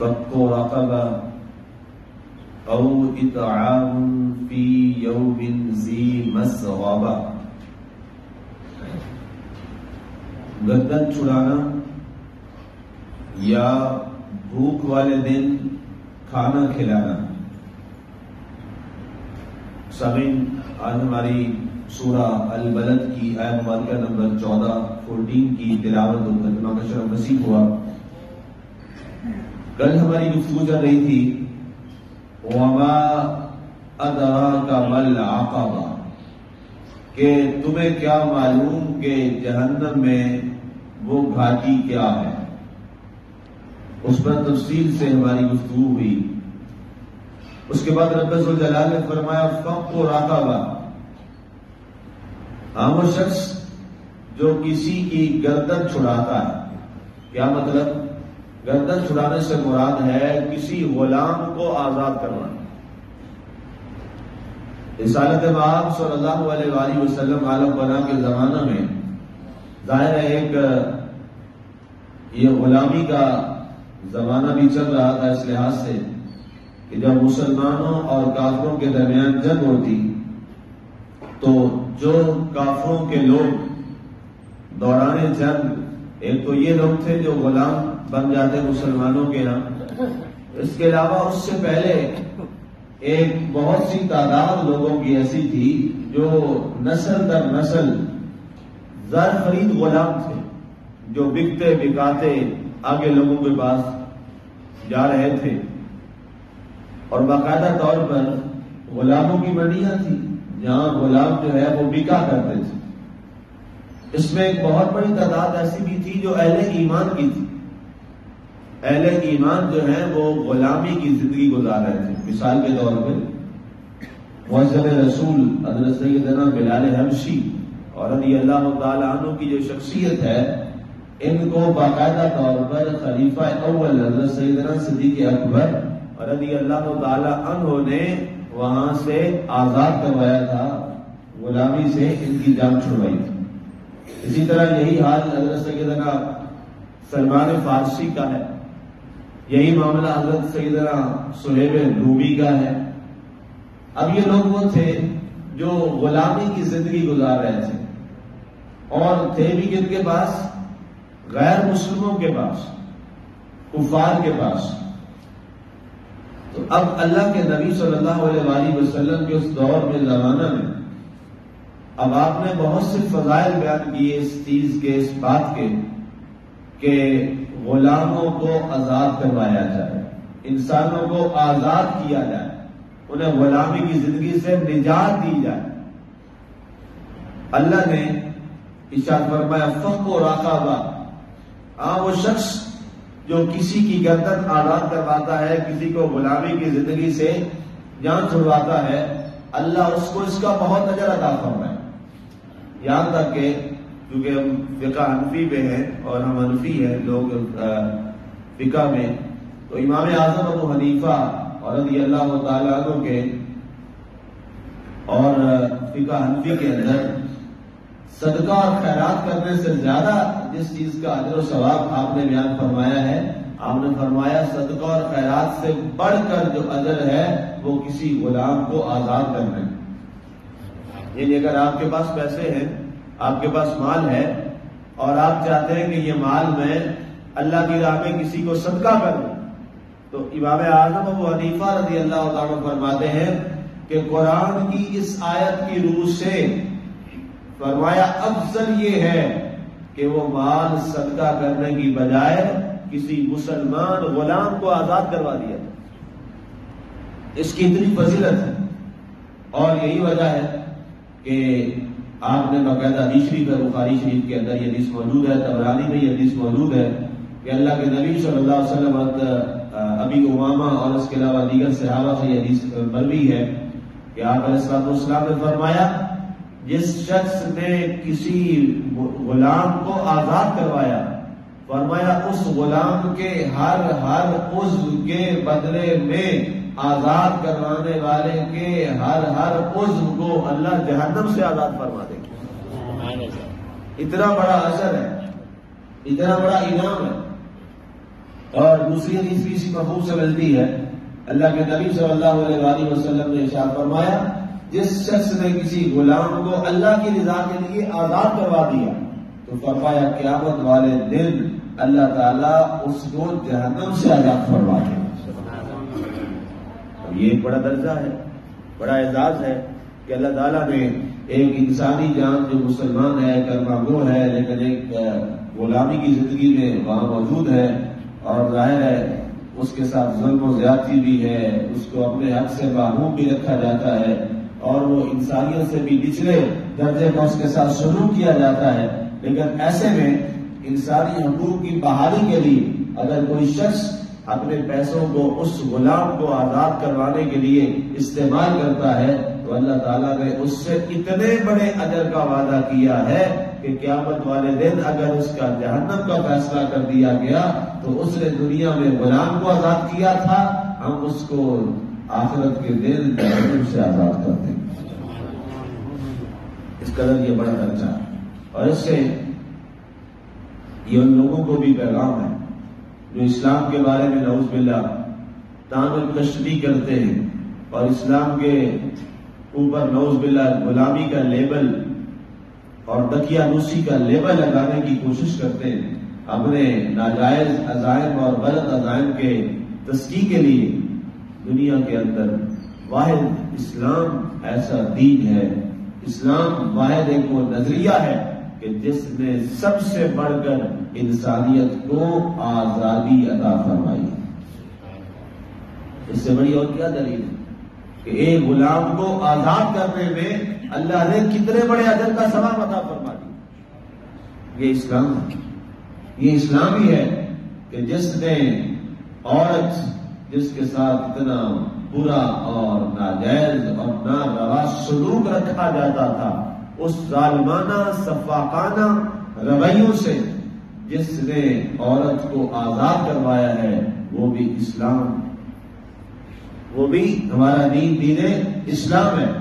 فَكُّ رَقَبَةٍ أَوْ إِطْعَامٌ فِي يَوْمٍ ذِي مَسْغَبَةٍ، گردن چھڑانا یا بھوک والے دن کھانا کھلانا۔ سامعین، آج ہماری سورہ البلد کی آیت مبارکہ نمبر 14 کی تلاوت و ترجمہ کا شرف نصیب ہوا۔ کل ہماری گفتگو چل رہی تھی وَمَا أَدْرَاكَ مَا الْعَقَبَةُ، کہ تمہیں کیا معلوم کہ جہنم میں وہ گھاٹی کیا ہے۔ اس پر تفصیل سے ہماری گفتگو ہوئی۔ اس کے بعد رب ذوالجلال نے فرمایا فَكُّ رَقَبَةٍ، وہ شخص جو کسی کی گردن چھڑاتا ہے۔ کیا مطلب؟ گردن چھڑانے سے مراد ہے کسی غلام کو آزاد کروانا۔ رسالت مآب صلی اللہ علیہ وآلہ وسلم عالم بنا کے زمانہ میں ظاہر ہے ایک یہ غلامی کا زمانہ بھی چل رہا تھا، اس لحاظ سے کہ جب مسلمانوں اور کافروں کے درمیان جنگ ہوتی تو جو کافروں کے لوگ دوران جنگ، ایک تو یہ لوگ تھے جو غلام بن جاتے مسلمانوں کے ہاں، اس کے علاوہ اس سے پہلے ایک بہت سی تعداد لوگوں کی ایسی تھی جو نسل در نسل زر خرید غلام تھے، جو بکتے بکاتے آگے لوگوں کے پاس جا رہے تھے، اور باقاعدہ طور پر غلاموں کی منڈیاں تھیں جہاں غلام جو ہے وہ بکا کرتے تھے۔ اس میں ایک بہت بڑی تعداد ایسی بھی تھی جو اہل ایمان کی تھی۔ اہل ایمان جو ہیں وہ غلامی کی زندگی گزار رہے تھے۔ مثال کے طور پہ معزز رسول حضرت سیدنا بلال حبشی اور رضی اللہ تعالی عنہ کی جو شخصیت ہے، ان کو باقاعدہ طور پر خلیفہ اول حضرت سیدنا صدیق اکبر رضی اللہ تعالی عنہ نے وہاں سے آزاد کروایا تھا، غلامی سے ان کی جان چھڑوائی تھی۔ اسی طرح یہی حال حضرت سیدنا سلمان فارسی کا ہے، یہی معاملہ حضرت سیدنا صہیب رومی کا ہے۔ اب یہ لوگ وہ تھے جو غلامی کی زندگی گزار رہے تھے، اور تھے بھی کن کے پاس؟ غیر مسلموں کے پاس، کفار کے پاس۔ تو اب اللہ کے نبی صلی اللہ علیہ وآلہ وسلم کے اس دور میں، زمانہ میں، اب آپ نے بہت سے فضائل بیان کیے اس چیز کے، اس بات کے کہ غلاموں کو آزاد کروایا جائے، انسانوں کو آزاد کیا جائے، انہیں غلامی کی زندگی سے نجات دی جائے۔ اللہ نے ارشاد فرمایا فَكُّ رَقَبَةٍ، وہ شخص جو کسی کی گردن آزاد کرواتا ہے، کسی کو غلامی کی زندگی سے جان چھڑواتا ہے، اللہ اس کو اس کا بہت اجر عطا فرمائے۔ یہاں تک کہ کیونکہ ہم فقہ حنفی میں ہیں اور ہم حنفی ہیں لوگ فقہ میں، تو امام اعظم ابو حنیفہ اور رضی اللہ تعالیٰ عنہ کے اور فقہ حنفی کے اندر صدقہ اور خیرات کرنے سے زیادہ جس چیز کا اجر و ثواب آپ نے بیان فرمایا ہے، آپ نے فرمایا صدقہ اور خیرات سے بڑھ کر جو اجر ہے وہ کسی غلام کو آزاد کرنا ہے۔ یعنی اگر آپ کے پاس پیسے ہیں، آپ کے پاس مال ہے، اور آپ چاہتے ہیں کہ یہ مال میں اللہ کی راہ میں کسی کو صدقہ کر دوں، تو امام اعظم ابو حنیفہ رضی اللہ تعالیٰ فرماتے ہیں کہ قرآن کی اس آیت کی روح سے فرمایا افضل یہ ہے کہ وہ مال صدقہ کرنے کی بجائے کسی مسلمان غلام کو آزاد کروا دیا جائے۔ اس کی اتنی فضیلت ہے، اور یہی وجہ ہے کہ آپ نے باقاعدہ حدیث شریف ہے، بخاری شریف کے اندر یہ حدیث موجود ہے، طبرانی میں یہ حدیث موجود ہے کہ اللہ کے نبی صلی اللہ علیہ وسلم ابی امامہ اور اس کے علاوہ دیگر صحابہ سے یہ حدیث مروی ہے کہ آپ علیہ السلام نے فرمایا جس شخص نے کسی غلام کو آزاد کروایا، فرمایا اس غلام کے ہر عضو کے بدلے میں آزاد کروانے والے کے ہر عضو کو اللہ جہنم سے آزاد فرما دے گا۔ اتنا بڑا اثر ہے، اتنا بڑا انعام ہے۔ اور دوسری حدیث بھی اسی مفہوم سے ملتی ہے. اللہ کے نبی صلی اللہ علیہ وآلہ وسلم نے ارشاد فرمایا جس شخص نے کسی غلام کو اللہ کی رضا کے لیے آزاد کروا دیا تو فرمایا قیامت والے دن اللہ تعالیٰ اس کو جہنم سے آزاد فرما دے. یہ ایک بڑا درجہ ہے، بڑا اعزاز ہے کہ اللہ تعالیٰ نے ایک انسانی جان جو مسلمان ہے، کلمہ گو ہے، لیکن ایک غلامی کی زندگی میں وہاں موجود ہے اور ظاہر ہے اس کے ساتھ ظلم و زیادتی بھی ہے، اس کو اپنے حق سے محروم بھی رکھا جاتا ہے اور وہ انسانیت سے بھی نچلے درجے کا اس کے ساتھ سلوک کیا جاتا ہے. لیکن ایسے میں انسانی حقوق کی بحالی کے لیے اگر کوئی شخص اپنے پیسوں کو اس غلام کو آزاد کروانے کے لیے استعمال کرتا ہے تو اللہ تعالیٰ نے اس سے اتنے بڑے اجر کا وعدہ کیا ہے کہ قیامت والے دن اگر اس کا جہنم کا فیصلہ کر دیا گیا تو اس نے دنیا میں غلام کو آزاد کیا تھا، ہم اس کو آخرت کے دن جہنم سے آزاد کر دیں. اس قدر یہ بڑا درجہ ہے اور اس سے یہ ان لوگوں کو بھی پیغام ہے جو اسلام کے بارے میں نعوذ باللہ تعامل تشریح کرتے ہیں اور اسلام کے اوپر نعوذ باللہ غلامی کا لیبل اور دقیانوسی کا لیبل لگانے کی کوشش کرتے ہیں. اپنے ناجائز عزائم اور غلط عزائم کے تسکیہ کے لیے دنیا کے اندر واحد اسلام ایسا دین ہے، اسلام واحد ایک وہ نظریہ ہے کہ جس نے سب سے بڑھ کر انسانیت کو آزادی عطا فرمائی. اس سے بڑی اور کیا دلیل ہے کہ ایک غلام کو آزاد کرنے میں اللہ نے کتنے بڑے اجر کا ثواب عطا فرما دیا. یہ اسلام ہے، یہ اسلام ہی ہے کہ جس نے عورت جس کے ساتھ اتنا برا اور ناجائز اور ناروا سلوک رکھا جاتا تھا، اس ظالمانہ سفاکانہ رویوں سے جس نے عورت کو آزاد کروایا ہے وہ بھی اسلام، وہ بھی ہمارا دین اسلام ہے.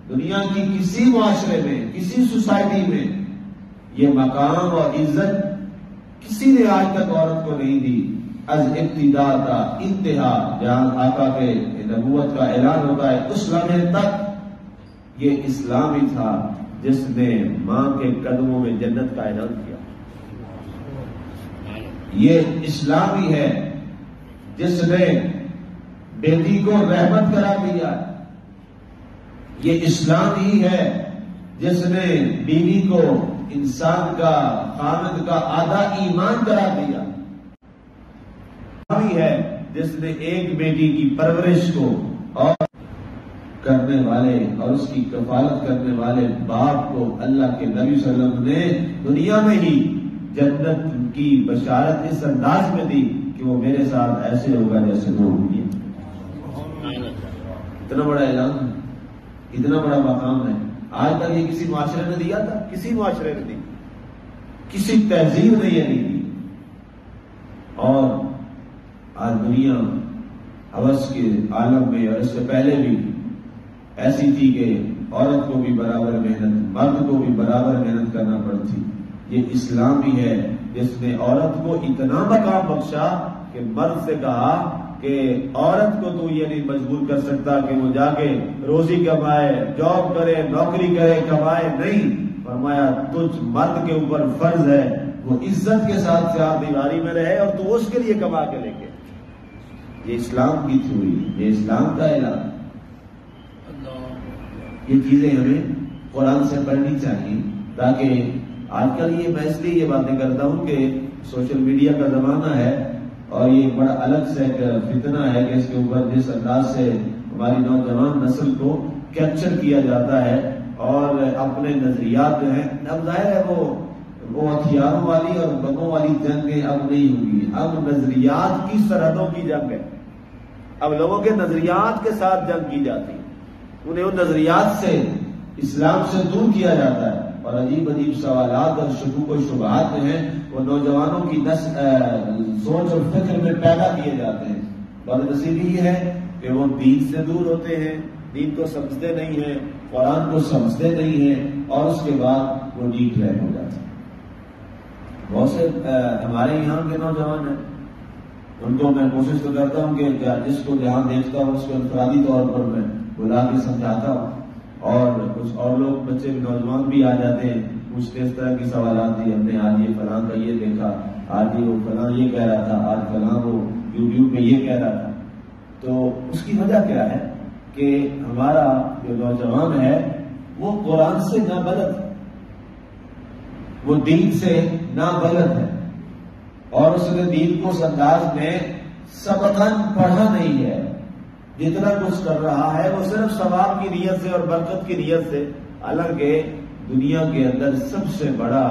دنیا کی کسی معاشرے میں، کسی سوسائٹی میں یہ مقام اور عزت کسی نے آج تک عورت کو نہیں دی. از ابتدا کا انتہا جہاں آقا کے نبوت کا اعلان ہوتا ہے اس لمحے تک یہ اسلام ہی تھا جس نے ماں کے قدموں میں جنت کا اعلان کیا. یہ اسلام ہی ہے جس نے بیٹی کو رحمت قرار دیا. یہ اسلام ہی ہے جس نے بیوی کو انسان کا خامد کا آدھا ایمان قرار دیا. ہی ہے جس نے ایک بیٹی کی پرورش کو اور کرنے والے اور اس کی کفالت کرنے والے باپ کو اللہ کے نبی صلی اللہ علیہ وسلم نے دنیا میں ہی جنت کی بشارت اس انداز میں دی کہ وہ میرے ساتھ ایسے ہوگا جیسے وہ ہوئی. اتنا بڑا اعلان، اتنا بڑا مقام ہے. آج تک یہ کسی معاشرے نے دیا تھا؟ کسی معاشرے نے دی، کسی تہذیب نے یہ نہیں دی. اور آج دنیا ہوس کے عالم میں اور اس سے پہلے بھی ایسی تھی کہ عورت کو بھی برابر محنت، مرد کو بھی برابر محنت کرنا پڑتی. یہ اسلام ہی ہے جس نے عورت کو اتنا مقام بخشا کہ مرد سے کہا کہ عورت کو تو یہ نہیں مجبور کر سکتا کہ وہ جا کے روزی کمائے، جاب کرے، نوکری کرے، کمائے. نہیں، فرمایا تجھ مرد کے اوپر فرض ہے وہ عزت کے ساتھ چار دیواری میں رہے اور تو اس کے لیے کما کے لے کے. یہ اسلام کی تھیوری، یہ اسلام کا اعلان. یہ چیزیں ہمیں قرآن سے پڑھنی چاہیے تاکہ آج کل میں اس لیے یہ باتیں کرتا ہوں کہ سوشل میڈیا کا زمانہ ہے اور یہ بڑا الگ سے ایک فتنہ ہے کہ اس کے اوپر جس انداز سے ہماری نوجوان نسل کو کیپچر کیا جاتا ہے اور اپنے نظریات جو ہیں، اب ظاہر ہے وہ ہتھیاروں والی اور بموں والی جنگیں اب نہیں ہوگی. اب نظریات کی سرحدوں کی جنگ ہے. اب لوگوں کے نظریات کے ساتھ جنگ کی جاتی ہے، انہیں ان نظریات سے اسلام سے دور کیا جاتا ہے اور عجیب عجیب سوالات اور شکوک و شبہات جو ہیں وہ نوجوانوں کی سوچ اور فکر میں پیدا کیے جاتے ہیں. بات نصیبی یہ ہے کہ وہ دین سے دور ہوتے ہیں، دین کو سمجھتے نہیں ہیں، قرآن کو سمجھتے نہیں ہیں اور اس کے بعد وہ ڈی ٹریک ہو جاتے ہیں. بہت سے ہمارے یہاں کے نوجوان ہیں ان کو میں کوشش تو کرتا ہوں کہ جس کو جہاں دیکھتا ہوں اس کو انفرادی طور پر میں بلا کے سمجھاتا ہوں، اور کچھ اور لوگ بچے نوجوان بھی آ جاتے ہیں، پوچھتے اس طرح کی سوالات دی، ہم نے آج یہ فلاں کا یہ دیکھا، آج وہ فلاں یہ کہہ رہا تھا، آج فلاں وہ یوٹیوب پہ یہ کہہ رہا تھا۔ تو اس کی وجہ کیا ہے کہ ہمارا جو نوجوان ہے وہ قرآن سے نابلد ہے، وہ دین سے نابلد ہے، اور اس نے دین کو اس انداز میں سبقاً پڑھا نہیں ہے۔ جتنا کچھ کر رہا ہے وہ صرف ثواب کی نیت سے اور برکت کی نیت سے، حالانکہ دنیا کے اندر سب سے بڑا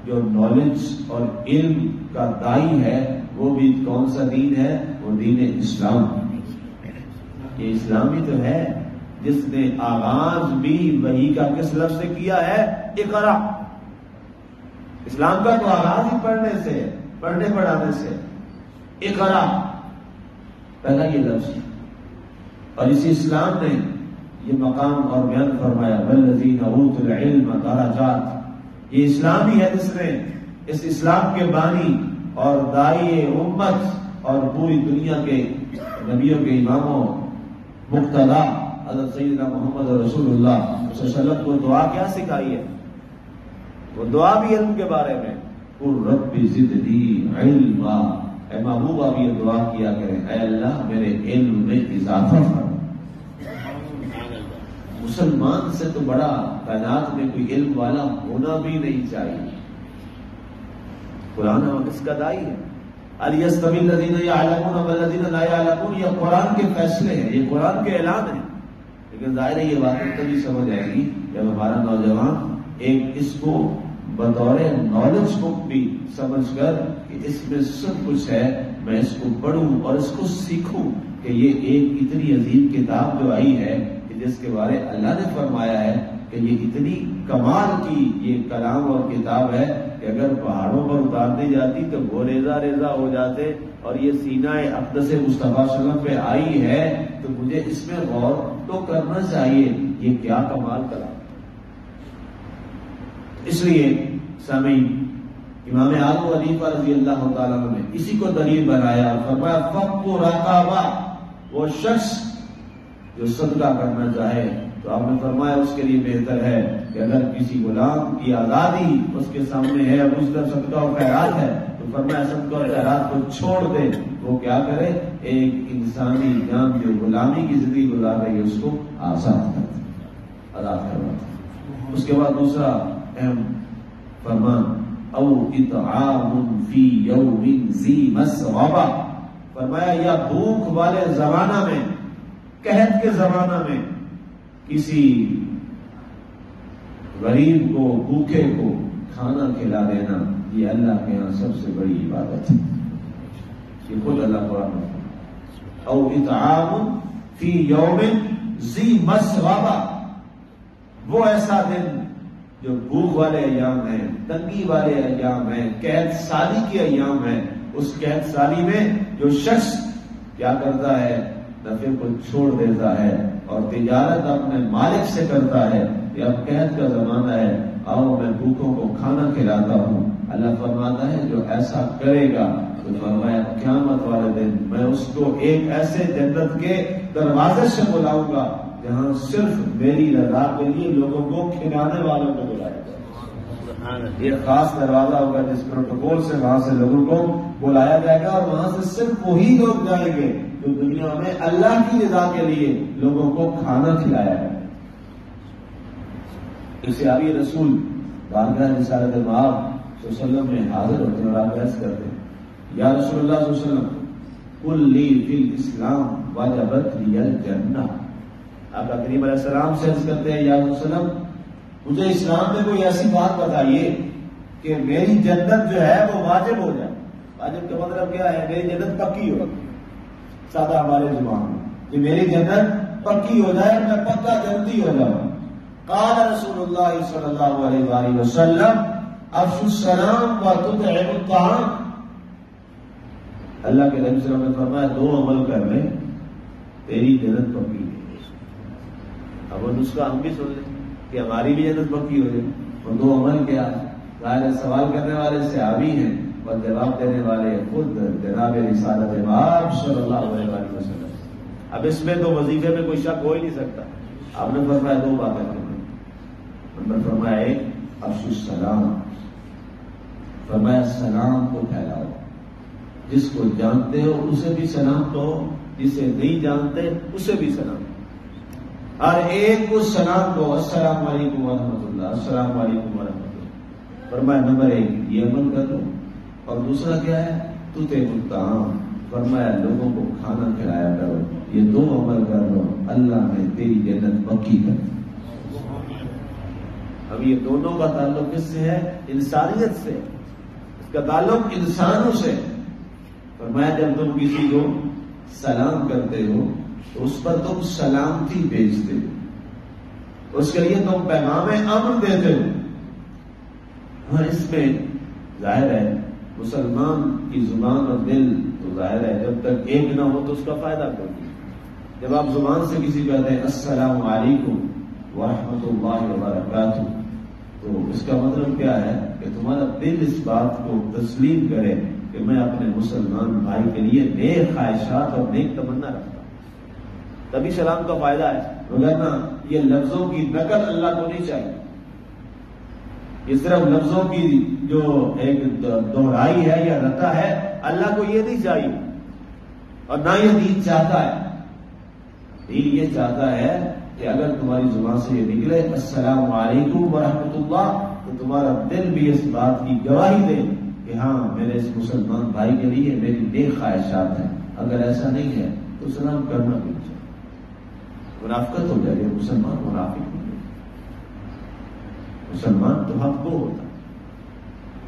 جو نالج اور علم کا دائی ہے وہ بھی کون سا دین ہے؟ وہ دین اسلام۔ یہ اسلامی تو ہے جس نے آغاز بھی وحی کا کس لفظ سے کیا ہے؟ اقرا۔ اسلام کا تو آغاز ہی پڑھنے سے، پڑھنے پڑھانے سے، اقرا پہلا یہ لفظ، اور اسی اسلام نے یہ مقام اور بیان فرمایا والذین اوتوا العلم درجات۔ یہ اسلام ہی ہے جس نے اس اسلام کے بانی اور داعی امت اور پوری دنیا کے نبیوں کے اماموں مقتدا حضرت سیدنا محمد رسول اللہ صلی اللہ علیہ وسلم کو دعا کیا سکھائی ہے؟ وہ دعا بھی علم کے بارے میں، قل رب زدنی علما، اے محبوب آپ یہ دعا کیا کریں، اے اللہ میرے علم میں اضافہ فرما۔ مسلمان سے تو بڑا کائنات میں کوئی علم والا ہونا بھی نہیں چاہیے۔ قرآن اس کا دائی ہے، هل يستوي الذين يعلمون والذين لا يعلمون، یہ قرآن کے فیصلے ہیں، یہ قرآن کے اعلان ہیں۔ لیکن ظاہر ہے یہ باتیں تبھی سمجھ آئے گی جب ہمارا نوجوان ایک اس کو بطور نالج بک بھی سمجھ کر کہ اس میں سب کچھ ہے، میں اس کو پڑھوں اور اس کو سیکھوں کہ یہ ایک اتنی عظیم کتاب جو آئی ہے کہ جس کے بارے اللہ نے فرمایا ہے کہ یہ اتنی کمال کی یہ کلام اور کتاب ہے کہ اگر پہاڑوں پر اتار دی جاتی تو وہ ریزہ ریزہ ہو جاتے، اور یہ سینہ اقدس مصطفیٰ صلی اللہ علیہ وسلم پہ آئی ہے تو مجھے اس میں غور تو کرنا چاہیے، یہ کیا کمال کلام۔ اس لیے سامعین امام اعظم حنیفہ رضی اللہ تعالیٰ عنہ نے اسی کو دلیل بنایا، فرمایا فق رقابہ، وہ شخص جو صدقہ کرنا چاہے تو آپ نے فرمایا اس کے لیے بہتر ہے کہ اگر کسی غلام کی آزادی اس کے سامنے ہے، اب اس کا صدقہ و خیرات ہے تو فرمایا صدقہ و خیرات کو چھوڑ دے، وہ کیا کرے؟ ایک انسانی جان جو غلامی کی زندگی گزار رہی ہے اس کو آزاد کر دے، آزاد کروا دے۔ اس کے بعد دوسرا اہم فرمان او اطعام فی یوم ذی مسغبہ، فرمایا یا بھوک والے زمانہ میں، قحط کے زمانہ میں کسی غریب کو، بھوکے کو کھانا کھلا دینا، یہ اللہ کے یہاں سب سے بڑی عبادت ہے۔ یہ خود اللہ قرآن میں او اطعام فی یوم ذی مسغبہ، وہ ایسا دن جو بھوک والے ایام ہیں، تنگی والے ایام ہیں، قحط سالی کے ایام ہیں، اس قحط سالی میں جو شخص کیا کرتا ہے؟ نفع کو چھوڑ دیتا ہے اور تجارت اپنے مالک سے کرتا ہے کہ اب قحط کا زمانہ ہے، آؤ میں بھوکوں کو کھانا کھلاتا ہوں۔ اللہ فرماتا ہے جو ایسا کرے گا تو فرمایا قیامت والے دن میں اس کو ایک ایسے جنت کے دروازے سے بلاؤں گا جہاں صرف میری رضا کے لیے لوگوں کو کھلانے والوں کو بلائے گا۔ یہ خاص دروازہ ہوگا جس پروٹوکول سے وہاں سے لوگوں کو بلایا جائے گا، اور وہاں سے صرف وہی لوگ جائیں گے جو دنیا میں اللہ کی رضا کے لیے لوگوں کو کھانا کھلایا ہے۔ اسے آبی رسول بارگاہ رسالت مآب صلی اللہ علیہ وسلم میں حاضر ہوتے ہیں اور آپ بحث کرتے ہیں، یا رسول اللہ صلی اللہ علیہ وسلم قل لی فی الاسلام وجبت لی الجنہ۔ آپ کریم علیہ السلام سے عرض کرتے ہیں، یا رسول اللہ علیہ وسلم مجھے اسلام میں کوئی ایسی بات بتائیے کہ میری جنت جو ہے وہ واجب ہو جائے۔ واجب کا مطلب کیا ہے؟ میری جنت پکی ہو، سادہ ہمارے زبان میں کہ میری جنت پکی ہو جائے، میں پکا جنتی ہو جاؤں۔ قال رسول اللہ صلی اللہ علیہ وآلہ وسلم افشوا السلام وتطعموا الطعام۔ اللہ کے نبی صلی اللہ علیہ وسلم نے فرمایا دو عمل کر لیں تیری جنت پکی ہے۔ اب وہ نسخہ ہم بھی سن لیں کہ ہماری بھی جنت پکی ہو جائے۔ وہ دو عمل کیا؟ ظاہر سوال کرنے والے صحابی ہیں، اور جواب دینے والے خود جناب رسالت امام صلی اللہ علیہ وسلم. اب اس میں تو وظیفے میں کوئی شک ہو ہی نہیں سکتا. آپ نے فرمایا دو باتیں کریں. نمبر فرمایا ایک افشوا السلام، فرمایا سلام کو پھیلاؤ، جس کو جانتے ہو اسے بھی سلام دو، جسے نہیں جانتے اسے بھی سلام دو. ہر ایک کو سلام دو، السلام علیکم ورحمۃ اللہ، السلام علیکم ورحمۃ اللہ. فرمایا نمبر ایک یہ عمل کر لو، اور دوسرا کیا ہے تطعم الطعام، فرمایا لوگوں کو کھانا کھلایا کرو. یہ دو عمل کر لو، اللہ نے تیری جنت پکی کر. اب یہ دونوں کا تعلق کس سے ہے؟ انسانیت سے. اس کا تعلق انسانوں سے. فرمایا جب تم کسی کو سلام کرتے ہو تو اس پر تم سلامتی بھیجتے ہو، اس کے لیے تم پیغام امن دیتے ہو. ہاں اس میں ظاہر ہے مسلمان کی زبان اور دل تو ظاہر ہے جب تک ایک نہ ہو تو اس کا فائدہ کرتی. جب آپ زبان سے کسی کو کہتے ہیں السلام علیکم ورحمۃ اللہ وبرکاتہ، تو اس کا مطلب کیا ہے کہ تمہارا دل اس بات کو تسلیم کرے کہ میں اپنے مسلمان بھائی کے لیے نیک خواہشات اور نیک تمنا رکھتا ہوں. تبھی سلام کا فائدہ ہے. وگرنہ یہ لفظوں کی نقل اللہ کو نہیں چاہیے. یہ صرف لفظوں کی جو ایک دوہرائی ہے یا رتا ہے، اللہ کو یہ نہیں چاہیے، اور نہ یہ دین چاہتا ہے. دین یہ چاہتا ہے کہ اگر تمہاری زبان سے یہ نکلے السلام علیکم ورحمۃ اللہ، تو تمہارا دل بھی اس بات کی گواہی دے کہ ہاں میرے اس مسلمان بھائی کے لیے میری نیک خواہشات ہیں. اگر ایسا نہیں ہے تو سلام کرنا بھی چاہیے. منافقت ہو جائے، مسلمان منافق ہو جائے. مسلمان تو حق کو ہوتا.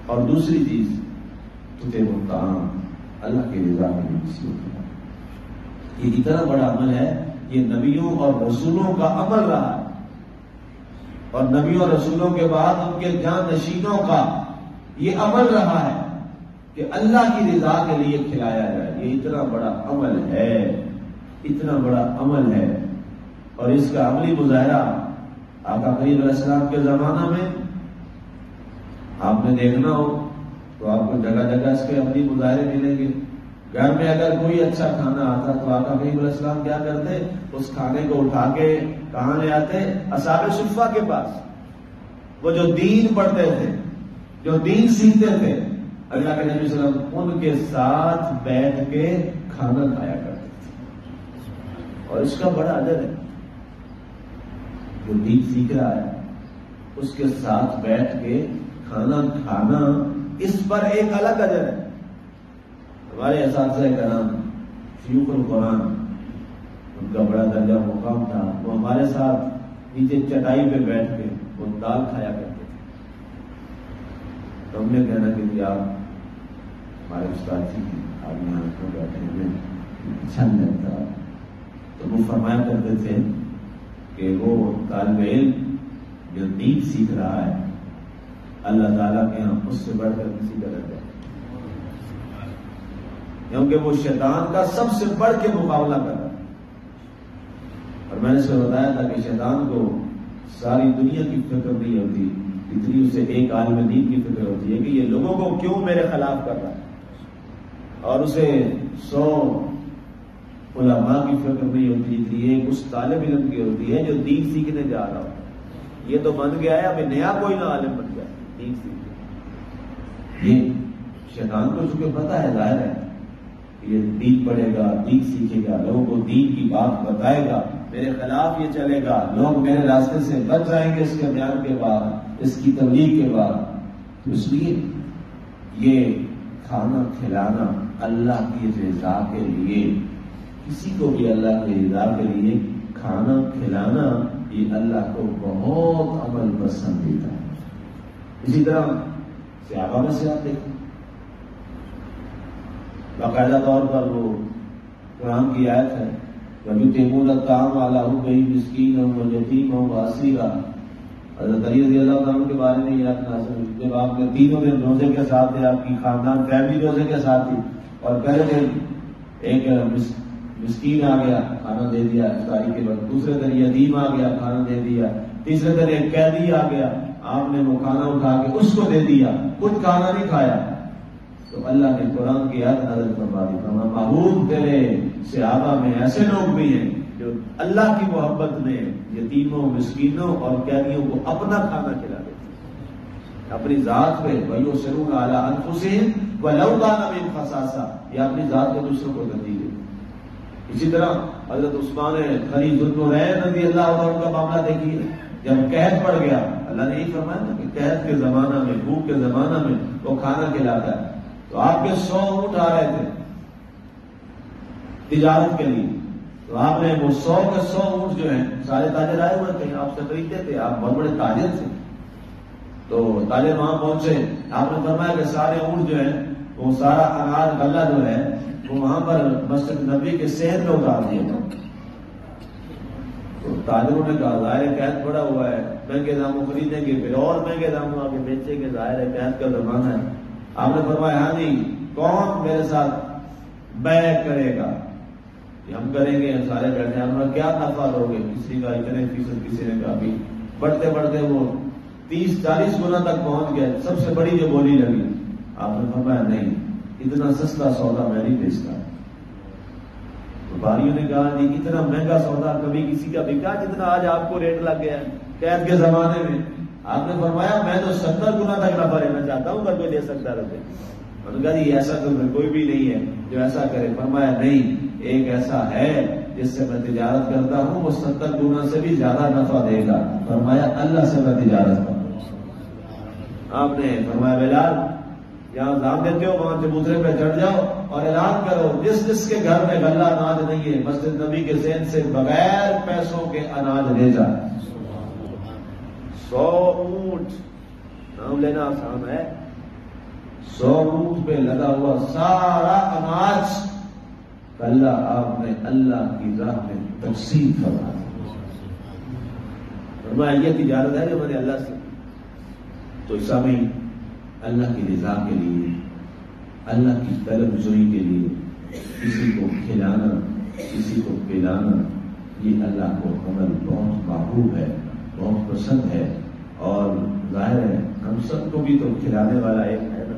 اور دوسری چیز تطعم الطعام، اللہ کی رضا میں کسی ہوتا ہے. یہ اتنا بڑا عمل ہے، یہ نبیوں اور رسولوں کا عمل رہا ہے، اور نبیوں اور رسولوں کے بعد ان کے جانشینوں کا یہ عمل رہا ہے کہ اللہ کی رضا کے لیے کھلایا جائے. یہ اتنا بڑا عمل ہے، اتنا بڑا عمل ہے. اور اس کا عملی مظاہرہ آقا کریم علیہ السلام کے زمانہ میں آپ نے دیکھنا ہو تو آپ کو جگہ جگہ اس کے عملی مظاہرے ملیں گے. گھر میں اگر کوئی اچھا کھانا آتا تو آقا کریم علیہ السلام کیا کرتے؟ اس کھانے کو اٹھا کے کہاں لے آتے؟ اصحاب صفہ کے پاس. وہ جو دین پڑھتے تھے، جو دین سیکھتے تھے، اللہ کے نبی صلی اللہ علیہ وسلم ان کے ساتھ بیٹھ کے کھانا کھایا کرتے تھے. اور اس کا بڑا اجر ہے. جو دین سیکھ رہا ہے اس کے ساتھ بیٹھ کے کھانا کھانا، اس پر ایک الگ اجر ہے. ہمارے اساتذہ کرام شیوخ القرآن، ان کا بڑا درجہ مقام تھا. وہ ہمارے ساتھ نیچے چٹائی پہ بیٹھ کے وہ دال کھایا کرتے تھے. تو ہم نے کہنا کہ جی آپ ہمارے استاد جی آپ یہاں کو بیٹھے ہوئے اچھا نہیں لگتا. تو وہ فرمایا کرتے تھے کہ وہ طالب علم جو دین سیکھ رہا ہے، اللہ تعالیٰ کے یہاں اس سے بڑھ کر کسی کا درجہ، کیونکہ وہ شیطان کا سب سے بڑھ کے مقابلہ کر رہا ہے. اور میں نے اسے بتایا تھا کہ شیطان کو ساری دنیا کی فکر نہیں ہوتی اتنی اسے ایک عالم دین کی فکر ہوتی ہے کہ یہ لوگوں کو کیوں میرے خلاف کر رہا ہے. اور اسے 100 علماء کی فکر نہیں ہوتی اتنی ایک اس طالب علم کی ہوتی ہے جو دین سیکھنے جا رہا ہوتا ہے. یہ تو بن گیا ہے ابھی نیا کوئی نہ عالم بن گیا دین سیکھ. یہ شیطان کو چونکہ پتا ہے، ظاہر ہے یہ دین پڑھے گا، دین سیکھے گا، لوگوں کو دین کی بات بتائے گا، میرے خلاف یہ چلے گا، لوگ میرے راستے سے بچ جائیں گے اس کے بیان کے بعد، اس کی تبلیغ کے بعد. تو اس لیے یہ کھانا کھلانا اللہ کی رضا کے لیے، کسی کو بھی اللہ کی رضا کے لیے کھانا کھلانا، یہ اللہ کو بہت عمل پسندیدہ ہے. اسی طرح صحابہ میں سے آپ دیکھیں باقاعدہ طور پر وہ قرآن کی آیت ہے وَيُطْعِمُونَ الطَّعَامَ عَلَىٰ حُبِّهِ مِسْكِينًا وَيَتِيمًا وَأَسِيرًا. حضرت علی رضی اللہ تعالیٰ کے بارے میں یہ آیت نازل ہوئی جب آپ نے تینوں دن روزے کے ساتھ تھے، آپ کی خاندان فیملی روزے کے ساتھ تھی، اور پہلے دن ایک مسکین آ گیا کھانا دے دیا افطاری کے وقت، دوسرے دن یتیم آ گیا کھانا دے دیا، تیسرے دن ایک قیدی آ گیا، آپ نے وہ کھانا اٹھا کے اس کو دے دیا، خود کھانا نہیں کھایا. تو اللہ نے قرآن کی آیت نازل فرما دی، فرمایا محبوب تیرے صحابہ میں ایسے لوگ بھی ہیں جو اللہ کی محبت میں یتیموں، مسکینوں اور قیدیوں کو اپنا کھانا کھلا دیتے ہیں اپنی ذات پہ، وَيُؤْثِرُونَ عَلَىٰ أَنفُسِهِمْ وَلَوْ كَانَ بِهِمْ خَصَاصَةٌ، یہ اپنی ذات کو دوسروں کو ترجیح دیتے۔ اسی طرح حضرت عثمان غنی ذوالنورین رضی اللہ عنہ کا معاملہ دیکھیے، جب قحط پڑ گیا، اللہ نے یہ فرمایا نا کہ قحط کے زمانہ میں، بھوک کے زمانہ میں وہ کھانا کھلاتا ہے، تو آپ کے 100 اونٹ آ رہے تھے تجارت کے لیے، تو آپ نے وہ 100 کے 100 اونٹ جو ہیں، سارے تاجر آئے ہوئے تھے، آپ سے خریدتے تھے، آپ بہت بڑے تاجر تھے، تو تاجر وہاں پہنچے، آپ نے فرمایا کہ سارے اونٹ جو ہیں وہ سارا اناج غلہ جو ہے وہ وہاں پر مسجد نبی کے صحن میں اتار دیا تھا۔ تو تاجروں نے کہا ظاہر ہے قحط پڑا ہوا ہے، مہنگے داموں خریدیں گے، پھر اور مہنگے داموں آگے بیچیں گے، ظاہر ہے قحط کا زمانہ ہے۔ آپ نے فرمایا ہاں جی، کون میرے ساتھ بیع کرے گا؟ ہم کریں گے، سارے بیٹھے، ہم کیا نفع دو گے؟ کسی کا اتنے فیصد، کسی نے کہا بھی، بڑھتے بڑھتے وہ 30-40 گنا تک پہنچ گئے، سب سے بڑی جو بولی لگی، آپ نے فرمایا نہیں، اتنا سستا سودا میں نہیں بیچتا۔ بھائیوں نے کہا جی اتنا مہنگا سودا کبھی کسی کا بکا جتنا آج آپ کو ریٹ لگ گیا ہے قحط کے زمانے میں؟ آپ نے فرمایا میں تو 70 گنا تک نفع لینا چاہتا ہوں، اگر کوئی لے سکتا رہے۔ انہوں نے کہا جی ایسا تو کوئی بھی نہیں ہے جو ایسا کرے۔ فرمایا نہیں، ایک ایسا ہے جس سے میں تجارت کرتا ہوں، وہ 70 گنا سے بھی زیادہ نفع دے گا۔ فرمایا اللہ سے میں تجارت کرتا ہوں۔ آپ نے فرمایا بلال جہاں دام دیتے ہو وہاں چبوترے پہ چڑھ جاؤ اور اعلان کرو جس جس کے گھر میں غلہ اناج نہیں ہے مسجد نبی کے ذہن سے بغیر پیسوں کے اناج لے جائے۔ 100 اونٹ نام لینا آسان ہے، 100 اونٹ پہ لگا ہوا سارا اناج اللہ آپ نے اللہ کی راہ میں تقسیم فرمایا۔ فرمایا یہ تجارت ہے جو میں نے اللہ سے، تو اسلامی اللہ کی رضا کے لیے، اللہ کی طلب جوئی کے لیے کسی کو کھلانا، کسی کو پلانا، یہ اللہ کو عمل بہت محبوب ہے، بہت پسند ہے، اور ظاہر ہے ہم سب کو بھی تو کھلانے والا ایک ہے نا،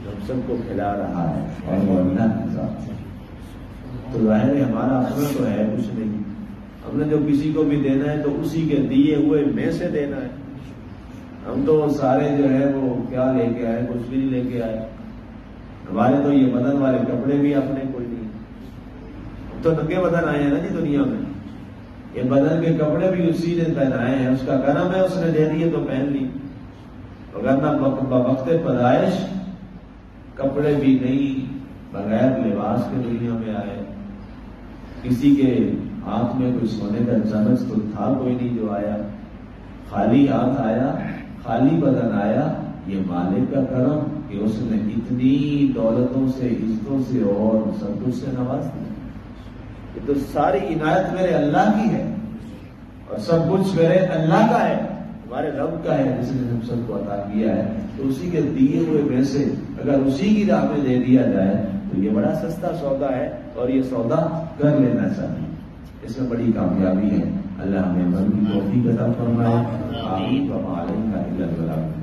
ہم سب کو کھلا رہا ہے اور وہ اللہ کی ذات ہے، تو ظاہر ہے ہمارا اپنا تو ہے کچھ نہیں، ہم نے جو کسی کو بھی دینا ہے تو اسی کے دیے ہوئے میں سے دینا ہے۔ ہم تو سارے جو ہے وہ کیا لے کے آئے، کچھ بھی نہیں لے کے آئے، ہمارے تو یہ بدن والے کپڑے بھی اپنے کوئی نہیں، ہم تو ننگے بدن آئے ہیں نا جی دنیا میں، یہ بدن کے کپڑے بھی اسی نے پہنائے ہیں، اس کا کرم ہے اس نے دے دیے تو پہن لی، وغیرہ وقت پیدائش کپڑے بھی نہیں، بغیر لباس کے دنیا میں آئے، کسی کے ہاتھ میں کوئی سونے کا چمچ تو تھا کوئی نہیں جو آیا، خالی ہاتھ آیا، خالی بدن آیا، یہ مالک کا کرم کہ اس نے اتنی دولتوں سے، عزتوں سے اور سب کچھ سے نواز دیا۔ یہ تو ساری عنایت میرے اللہ کی ہے اور سب کچھ میرے اللہ کا ہے، ہمارے رب کا ہے جس نے ہم سب کو عطا کیا ہے، تو اسی کے دیے ہوئے میں سے اگر اسی کی راہ میں دے دیا جائے تو یہ بڑا سستا سودا ہے اور یہ سودا کر لینا چاہیے، اس میں بڑی کامیابی ہے۔ اللہ ہمیں من کی توفیق عطا فرمائے، آمین۔ وما علینا الا البلاغ۔